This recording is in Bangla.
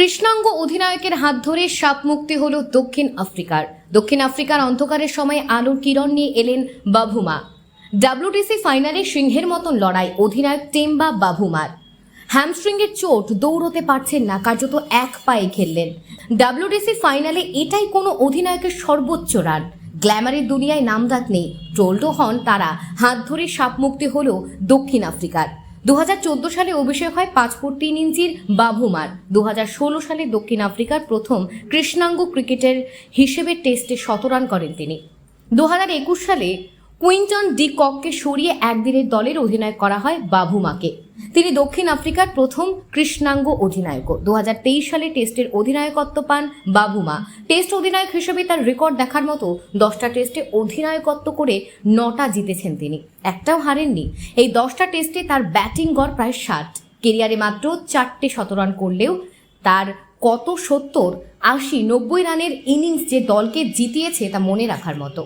কৃষ্ণাঙ্গ অধিনায়কের হাত ধরে সাপ মুক্তি হলো দক্ষিণ আফ্রিকার অন্ধকারের সময় আলোর কিরণ নিয়ে এলেন বাভুমা। ডাব্লিউটিসি ফাইনালে সিংহের মতন লড়াই অধিনায়ক টেম্বা বাভুমার। হ্যামস্ট্রিংয়ের চোট, দৌড়তে পারছেন না, কার্যত এক পায়ে খেললেন। ডাব্লিউটিসি ফাইনালে এটাই কোনো অধিনায়কের সর্বোচ্চ রান। গ্ল্যামারের দুনিয়ায় নামডাক নেই, ট্রোলড হন তারা। হাত ধরে সাপ মুক্তি হলো দক্ষিণ আফ্রিকার। 2014 সালে অভিষেক হয় 5 ফুট 3 ইঞ্চির বাভুমার। 2016 সালে দক্ষিণ আফ্রিকার প্রথম কৃষ্ণাঙ্গ ক্রিকেটার হিসেবে টেস্টে 100 রান করেন তিনি। 2021 সালে কুইন্টন ডি কককে সরিয়ে একদিনের দলের অধিনায়ক করা হয় বাভুমাকে। তিনি দক্ষিণ আফ্রিকার প্রথম কৃষ্ণাঙ্গ অধিনায়ক। 2023 সালে টেস্টের অধিনায়কত্ব পান বাভুমা। টেস্ট অধিনায়ক হিসেবে তার রেকর্ড দেখার মতো, 10টা টেস্টে অধিনায়কত্ব করে 9টা জিতেছেন তিনি, একটাও হারেননি। এই 10টা টেস্টে তার ব্যাটিং গড় প্রায় 60। কেরিয়ারে মাত্র 4টে শতরান করলেও তার কত 70, 80, 90 রানের ইনিংস যে দলকে জিতিয়েছে তা মনে রাখার মতো।